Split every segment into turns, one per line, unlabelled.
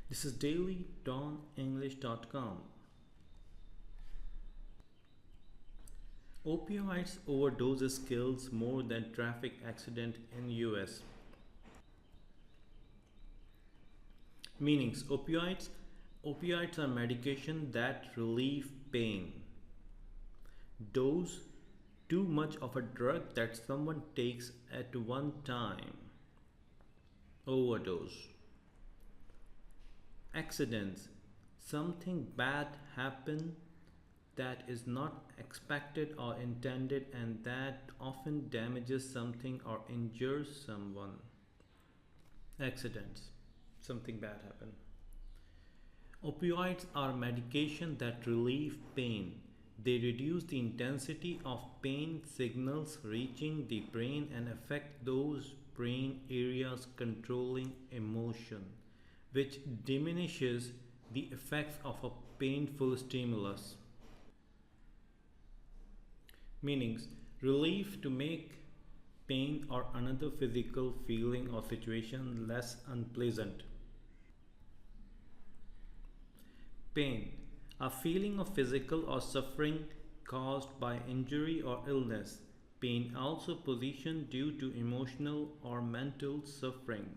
This is daily.english.com. Opioids overdoses kills more than traffic accident in US. Meanings: opioids are medication that relieve pain. Dose: too much of a drug that someone takes at one time. Overdose. Accidents: something bad happen that is not expected or intended and that often damages something or injures someone. Accidents: something bad happen. Opioids are medication that relieve pain. They reduce the intensity of pain signals reaching the brain and affect those brain areas controlling emotion, which diminishes the effects of a painful stimulus. Meanings: relief: to make pain or another physical feeling or situation less unpleasant. Pain: a feeling of physical or suffering caused by injury or illness. Pain also position due to emotional or mental suffering.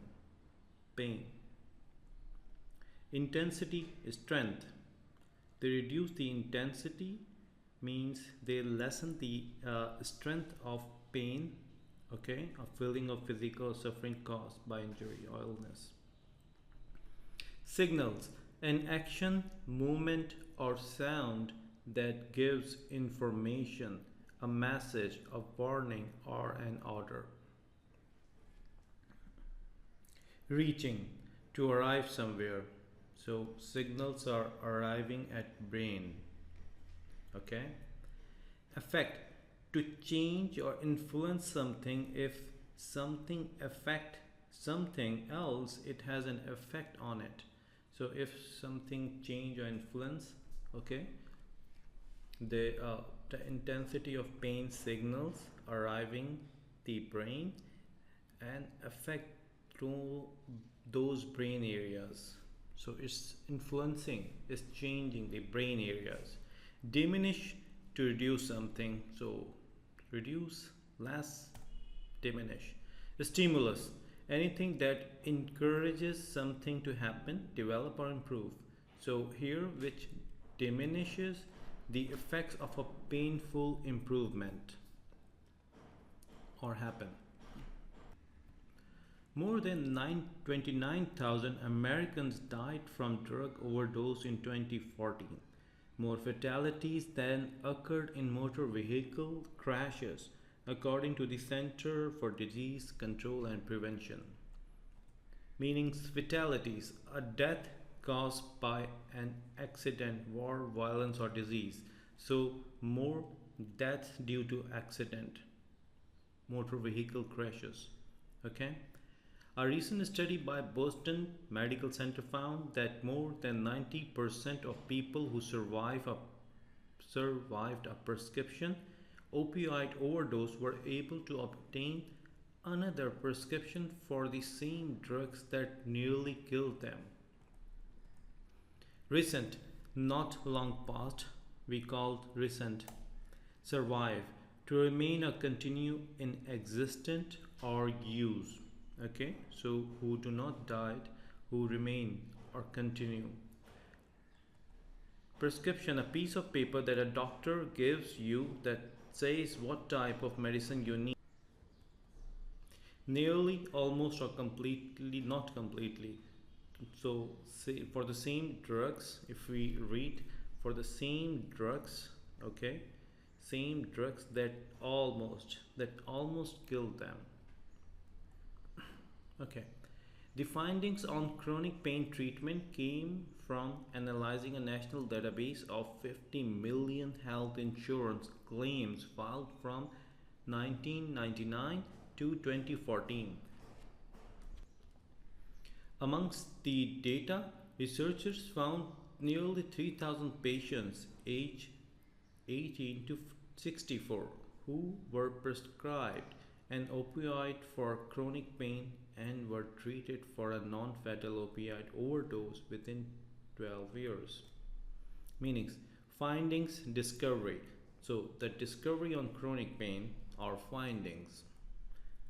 Pain. Intensity: strength. They reduce the intensity, means they lessen the strength of pain, okay, a feeling of physical suffering caused by injury or illness. Signals: an action, movement, or sound that gives information, a message, a warning, or an order. Reaching: to arrive somewhere. So signals are arriving at brain. Okay. Affect: to change or influence something. If something affect something else, it has an effect on it. So if something change or influence, okay, the intensity of pain signals arriving the brain and affect through those brain areas. So it's influencing, it's changing the brain areas. Diminish: to reduce something. So reduce, less, diminish. Stimulus: anything that encourages something to happen, develop, or improve. So here, which diminishes the effects of a painful improvement or happen. More than 29,000 Americans died from drug overdose in 2014. More fatalities than occurred in motor vehicle crashes, according to the Center for Disease Control and Prevention. Meanings: fatalities: a death caused by an accident, war, violence, or disease. So more deaths due to accident, motor vehicle crashes. Okay. A recent study by Boston Medical Center found that more than 90% of people who survived a prescription opioid overdose were able to obtain another prescription for the same drugs that nearly killed them. Recent: not long past, we called recent. Survive: to remain or continue in existence or use. Okay, so who do not died, who remain or continue. Prescription: a piece of paper that a doctor gives you that says what type of medicine you need. Nearly, almost, or completely, not completely. So say for the same drugs, if we read for the same drugs, okay, same drugs that almost killed them. Okay. The findings on chronic pain treatment came from analyzing a national database of 50 million health insurance claims filed from 1999 to 2014. Amongst the data, researchers found nearly 3,000 patients aged 18 to 64 who were prescribed an opioid for chronic pain and were treated for a non-fatal opioid overdose within 12 years. Meanings, findings, discovery. So the discovery on chronic pain or findings.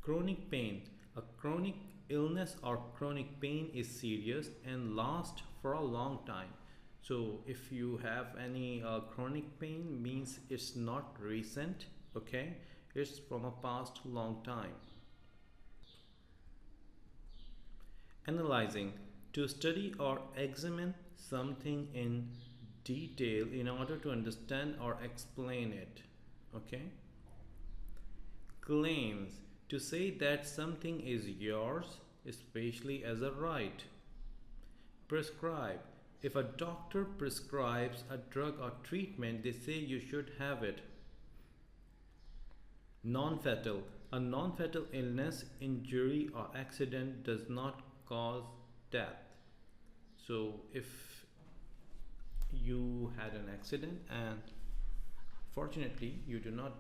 Chronic pain. A chronic illness or chronic pain is serious and lasts for a long time. So if you have any chronic pain, means it's not recent, okay? It's from a past long time. Analyzing, to study or examine something in detail in order to understand or explain it, okay? Claims, to say that something is yours, especially as a right. Prescribe, if a doctor prescribes a drug or treatment, they say you should have it. Non-fatal, a non-fatal illness, injury or accident does not cause death. So if you had an accident and fortunately you do not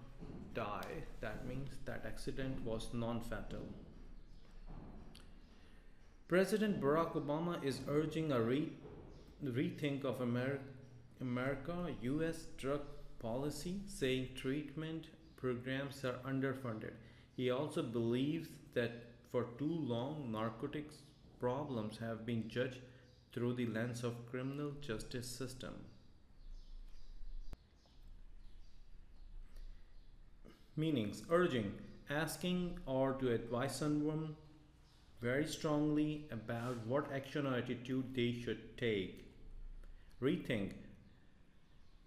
die, that means that accident was non-fatal. President Barack Obama is urging a rethink of America US drug policy, saying treatment programs are underfunded. He also believes that for too long narcotics problems have been judged through the lens of criminal justice system. Meanings, urging, asking or to advise someone very strongly about what action or attitude they should take. Rethink,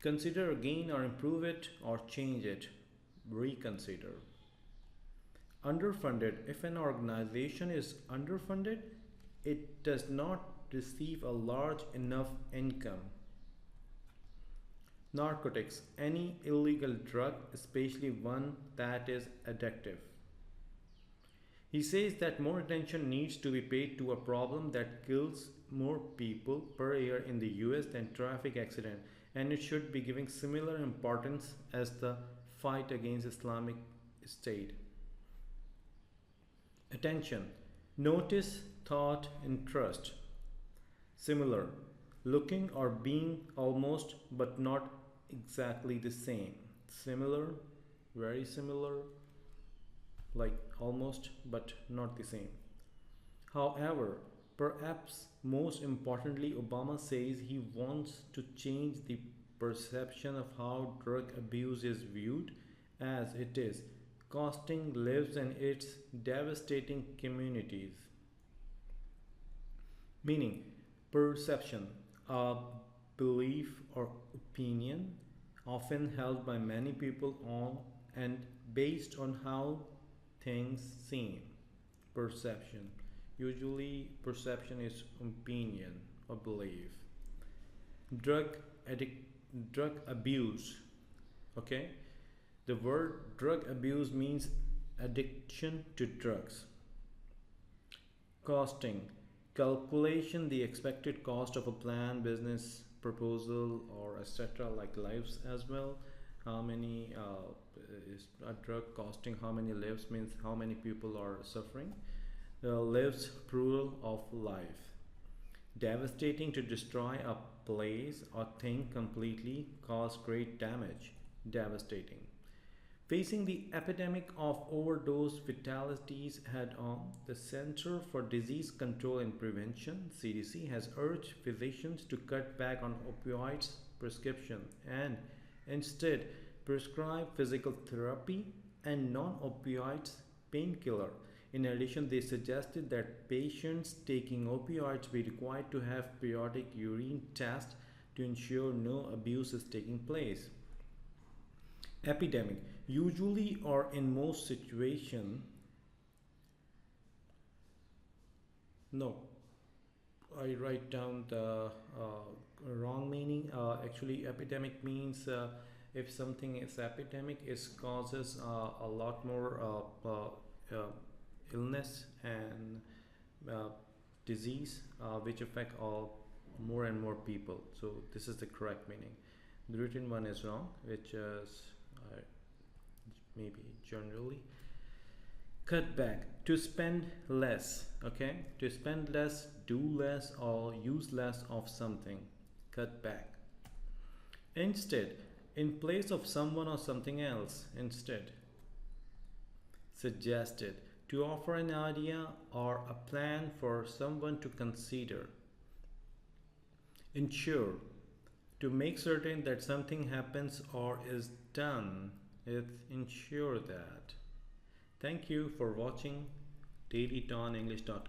consider again or improve it or change it. Reconsider. Underfunded, if an organization is underfunded, it does not receive a large enough income. Narcotics, any illegal drug, especially one that is addictive. He says that more attention needs to be paid to a problem that kills more people per year in the US than traffic accident, and it should be given similar importance as the fight against Islamic State. Attention, notice, thought, interest. Similar, looking or being almost but not exactly the same. Similar, very similar, like almost but not the same. However, perhaps most importantly, Obama says he wants to change the perception of how drug abuse is viewed, as it is costing lives and it's devastating communities. Meaning, perception, a belief or opinion often held by many people on and based on how things seem. Perception. Usually, perception is opinion or belief. Drug addict, drug abuse. Okay, the word drug abuse means addiction to drugs. Costing, calculation the expected cost of a plan, business proposal, or etc. like lives as well. How many is a drug costing? How many lives means how many people are suffering. Lives plural of life. Devastating, to destroy a place or thing completely, cause great damage. Devastating. Facing the epidemic of overdose fatalities head on, the Center for Disease Control and Prevention (CDC) has urged physicians to cut back on opioids prescription and instead prescribe physical therapy and non-opioids painkiller. In addition, they suggested that patients taking opioids be required to have periodic urine tests to ensure no abuse is taking place. Epidemic, usually or in most situations, no, I write down the wrong meaning. Actually, epidemic means if something is epidemic, it causes a lot more illness and uh, disease which affect all more and more people. So this is the correct meaning. The written one is wrong, which is maybe generally. Cut back, to spend less. Okay, to spend less, do less, or use less of something. Cut back. Instead, in place of someone or something else. Instead. Suggested, to offer an idea or a plan for someone to consider. Ensure, to make certain that something happens or is done. Ensure that. Thank you for watching dailytonenglish.com.